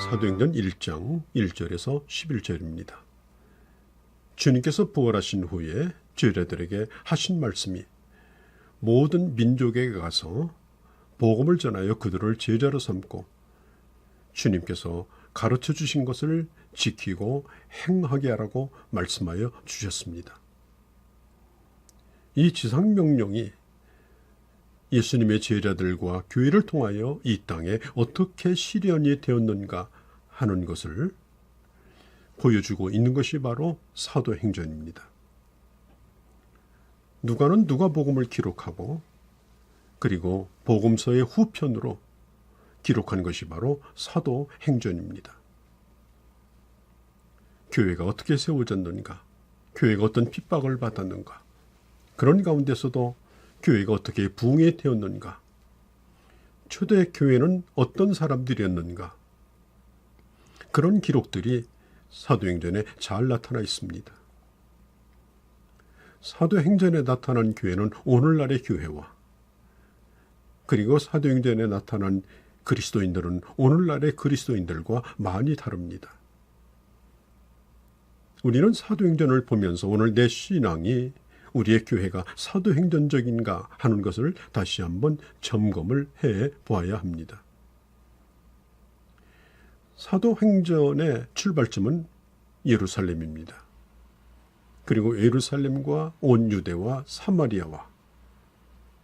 사도행전 1장 1절에서 11절입니다. 주님께서 부활하신 후에 제자들에게 하신 말씀이 모든 민족에게 가서 복음을 전하여 그들을 제자로 삼고 주님께서 가르쳐 주신 것을 지키고 행하게 하라고 말씀하여 주셨습니다. 이 지상명령이 예수님의 제자들과 교회를 통하여 이 땅에 어떻게 실현이 되었는가 하는 것을 보여주고 있는 것이 바로 사도행전입니다. 누가는 누가복음을 기록하고 그리고 복음서의 후편으로 기록한 것이 바로 사도행전입니다. 교회가 어떻게 세워졌는가, 교회가 어떤 핍박을 받았는가, 그런 가운데서도 교회가 어떻게 부흥이 되었는가, 초대 교회는 어떤 사람들이었는가, 그런 기록들이 사도행전에 잘 나타나 있습니다. 사도행전에 나타난 교회는 오늘날의 교회와 그리고 사도행전에 나타난 그리스도인들은 오늘날의 그리스도인들과 많이 다릅니다. 우리는 사도행전을 보면서 오늘 내 신앙이 우리의 교회가 사도행전적인가 하는 것을 다시 한번 점검을 해 보아야 합니다. 사도행전의 출발점은 예루살렘입니다. 그리고 예루살렘과 온 유대와 사마리아와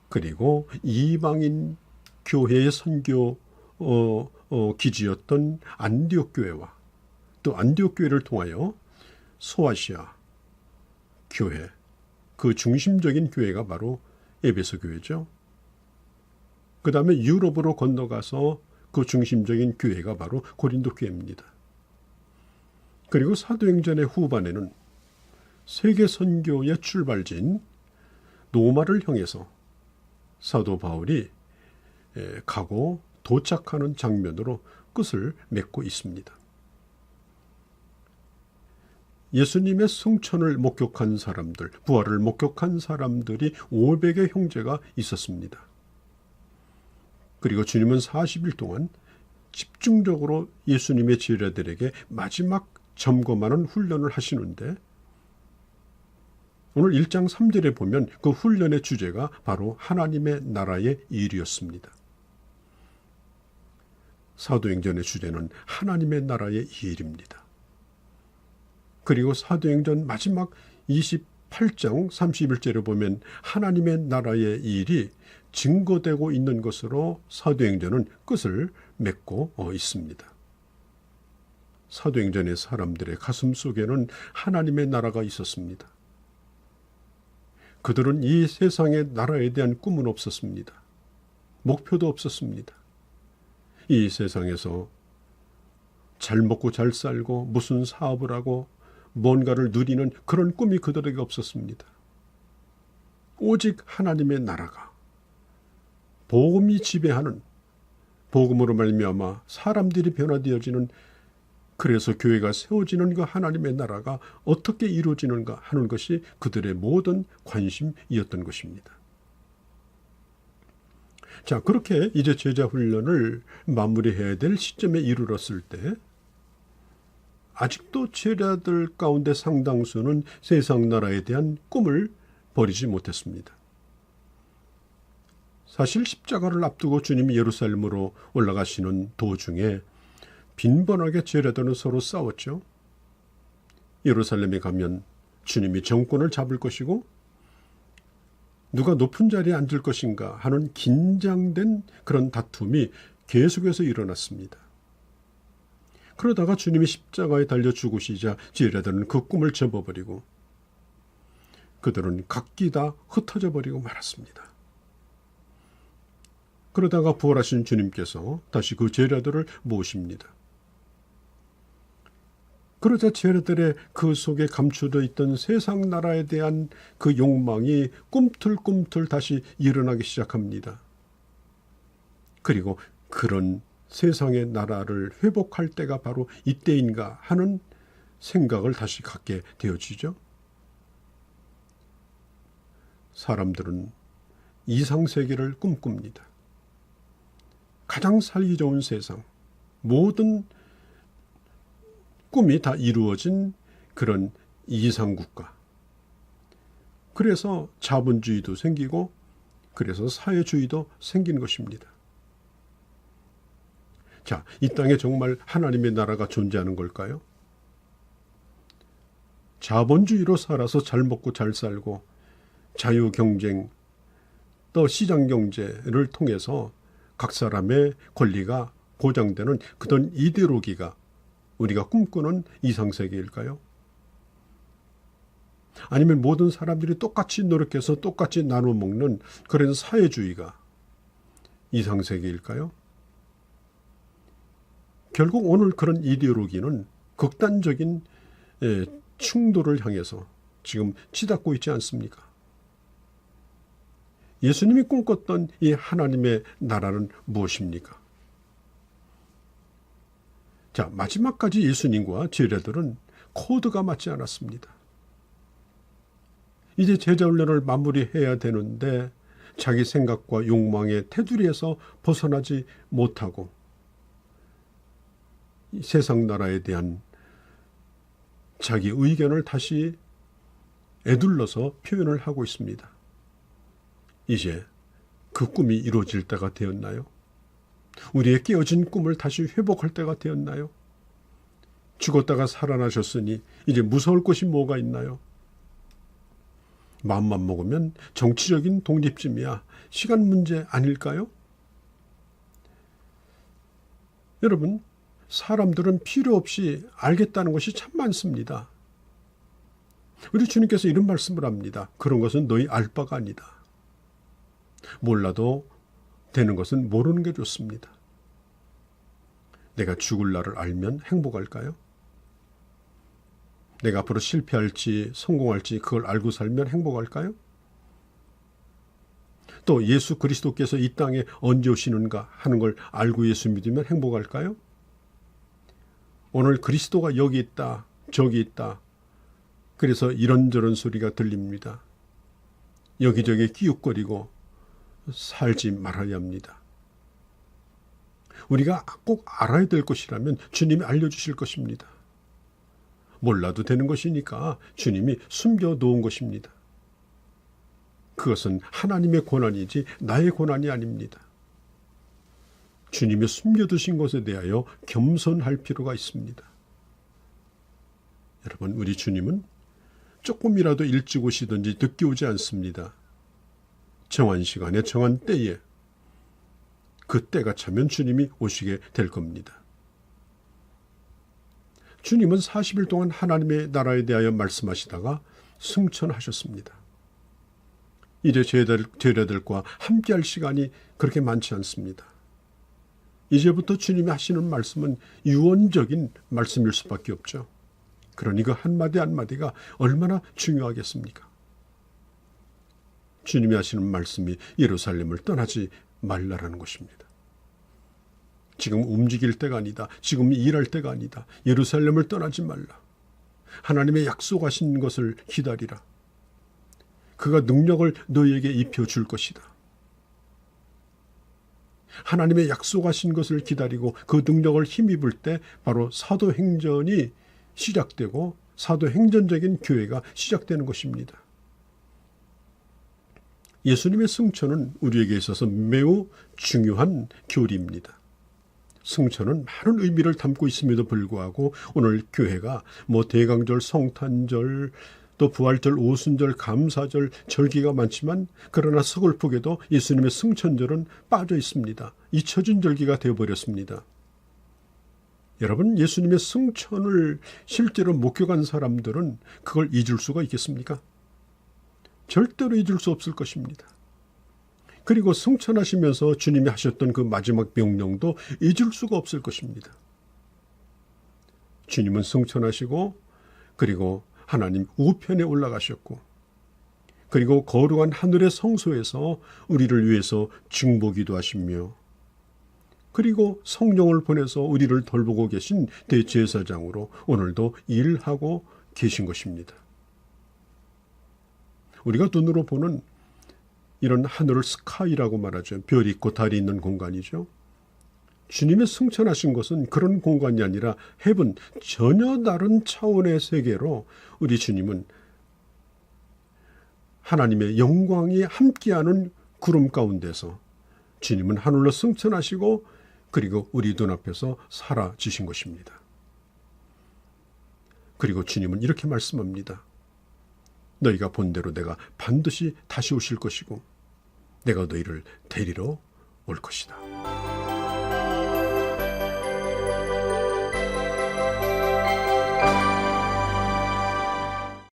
그리고 이방인 교회의 선교 기지였던 안디옥 교회와 또 안디옥 교회를 통하여 소아시아 교회, 그 중심적인 교회가 바로 에베소 교회죠. 그 다음에 유럽으로 건너가서 그 중심적인 교회가 바로 고린도 교회입니다. 그리고 사도행전의 후반에는 세계 선교의 출발지인 로마를 향해서 사도 바울이 가고 도착하는 장면으로 끝을 맺고 있습니다. 예수님의 승천을 목격한 사람들, 부활을 목격한 사람들이 500의 형제가 있었습니다. 그리고 주님은 40일 동안 집중적으로 예수님의 제자들에게 마지막 점검하는 훈련을 하시는데 오늘 1장 3절에 보면 그 훈련의 주제가 바로 하나님의 나라의 일이었습니다. 사도행전의 주제는 하나님의 나라의 일입니다. 그리고 사도행전 마지막 28장 31절에 보면 하나님의 나라의 일이 증거되고 있는 것으로 사도행전은 끝을 맺고 있습니다. 사도행전의 사람들의 가슴 속에는 하나님의 나라가 있었습니다. 그들은 이 세상의 나라에 대한 꿈은 없었습니다. 목표도 없었습니다. 이 세상에서 잘 먹고 잘 살고 무슨 사업을 하고 뭔가를 누리는 그런 꿈이 그들에게 없었습니다. 오직 하나님의 나라가 복음이 지배하는, 복음으로 말미암아 사람들이 변화되어지는, 그래서 교회가 세워지는 그 하나님의 나라가 어떻게 이루어지는가 하는 것이 그들의 모든 관심이었던 것입니다. 자, 그렇게 이제 제자 훈련을 마무리해야 될 시점에 이르렀을 때 아직도 제자들 가운데 상당수는 세상 나라에 대한 꿈을 버리지 못했습니다. 사실 십자가를 앞두고 주님이 예루살렘으로 올라가시는 도중에 빈번하게 제자들은 서로 싸웠죠. 예루살렘에 가면 주님이 정권을 잡을 것이고 누가 높은 자리에 앉을 것인가 하는 긴장된 그런 다툼이 계속해서 일어났습니다. 그러다가 주님이 십자가에 달려 죽으시자 제자들은 그 꿈을 접어버리고 그들은 각기 다 흩어져 버리고 말았습니다. 그러다가 부활하신 주님께서 다시 그 제자들을 모십니다. 그러자 제자들의 그 속에 감춰져 있던 세상 나라에 대한 그 욕망이 꿈틀꿈틀 다시 일어나기 시작합니다. 그리고 그런 세상의 나라를 회복할 때가 바로 이때인가 하는 생각을 다시 갖게 되어지죠. 사람들은 이상세계를 꿈꿉니다. 가장 살기 좋은 세상, 모든 꿈이 다 이루어진 그런 이상국가. 그래서 자본주의도 생기고 그래서 사회주의도 생긴 것입니다. 자, 이 땅에 정말 하나님의 나라가 존재하는 걸까요? 자본주의로 살아서 잘 먹고 잘 살고 자유경쟁 또 시장경제를 통해서 각 사람의 권리가 보장되는 그런 이데올로기가 우리가 꿈꾸는 이상세계일까요? 아니면 모든 사람들이 똑같이 노력해서 똑같이 나눠 먹는 그런 사회주의가 이상세계일까요? 결국 오늘 그런 이데올로기는 극단적인 충돌을 향해서 지금 치닫고 있지 않습니까? 예수님이 꿈꿨던 이 하나님의 나라는 무엇입니까? 자, 마지막까지 예수님과 제자들은 코드가 맞지 않았습니다. 이제 제자훈련을 마무리해야 되는데 자기 생각과 욕망의 테두리에서 벗어나지 못하고 이 세상 나라에 대한 자기 의견을 다시 에둘러서 표현을 하고 있습니다. 이제 그 꿈이 이루어질 때가 되었나요? 우리의 깨어진 꿈을 다시 회복할 때가 되었나요? 죽었다가 살아나셨으니 이제 무서울 것이 뭐가 있나요? 마음만 먹으면 정치적인 독립쯤이야 시간 문제 아닐까요? 여러분, 사람들은 필요 없이 알겠다는 것이 참 많습니다. 우리 주님께서 이런 말씀을 합니다. 그런 것은 너희 알 바가 아니다. 몰라도 되는 것은 모르는 게 좋습니다. 내가 죽을 날을 알면 행복할까요? 내가 앞으로 실패할지 성공할지 그걸 알고 살면 행복할까요? 또 예수 그리스도께서 이 땅에 언제 오시는가 하는 걸 알고 예수 믿으면 행복할까요? 오늘 그리스도가 여기 있다, 저기 있다. 그래서 이런저런 소리가 들립니다. 여기저기 끼웃거리고 살지 말아야 합니다. 우리가 꼭 알아야 될 것이라면 주님이 알려주실 것입니다. 몰라도 되는 것이니까 주님이 숨겨놓은 것입니다. 그것은 하나님의 권한이지 나의 권한이 아닙니다. 주님이 숨겨두신 것에 대하여 겸손할 필요가 있습니다. 여러분, 우리 주님은 조금이라도 일찍 오시든지 늦게 오지 않습니다. 정한 시간에 정한 때에 그 때가 차면 주님이 오시게 될 겁니다. 주님은 40일 동안 하나님의 나라에 대하여 말씀하시다가 승천하셨습니다. 이제 제자들과 함께할 시간이 그렇게 많지 않습니다. 이제부터 주님이 하시는 말씀은 유언적인 말씀일 수밖에 없죠. 그러니 그 한마디 한마디가 얼마나 중요하겠습니까? 주님이 하시는 말씀이 예루살렘을 떠나지 말라라는 것입니다. 지금 움직일 때가 아니다. 지금 일할 때가 아니다. 예루살렘을 떠나지 말라. 하나님의 약속하신 것을 기다리라. 그가 능력을 너희에게 입혀줄 것이다. 하나님의 약속하신 것을 기다리고 그 능력을 힘입을 때 바로 사도행전이 시작되고 사도행전적인 교회가 시작되는 것입니다. 예수님의 승천은 우리에게 있어서 매우 중요한 교리입니다. 승천은 많은 의미를 담고 있음에도 불구하고 오늘 교회가 대강절, 성탄절, 또 부활절, 오순절, 감사절, 절기가 많지만 그러나 서글프게도 예수님의 승천절은 빠져 있습니다. 잊혀진 절기가 되어버렸습니다. 여러분, 예수님의 승천을 실제로 목격한 사람들은 그걸 잊을 수가 있겠습니까? 절대로 잊을 수 없을 것입니다. 그리고 승천하시면서 주님이 하셨던 그 마지막 명령도 잊을 수가 없을 것입니다. 주님은 승천하시고 그리고 하나님 우편에 올라가셨고 그리고 거룩한 하늘의 성소에서 우리를 위해서 중보기도 하시며 그리고 성령을 보내서 우리를 돌보고 계신 대제사장으로 오늘도 일하고 계신 것입니다. 우리가 눈으로 보는 이런 하늘을 스카이라고 말하죠. 별이 있고 달이 있는 공간이죠. 주님의 승천하신 것은 그런 공간이 아니라 헤븐, 전혀 다른 차원의 세계로 우리 주님은 하나님의 영광이 함께하는 구름 가운데서 주님은 하늘로 승천하시고 그리고 우리 눈앞에서 사라지신 것입니다. 그리고 주님은 이렇게 말씀합니다. 너희가 본대로 내가 반드시 다시 오실 것이고 내가 너희를 데리러 올 것이다.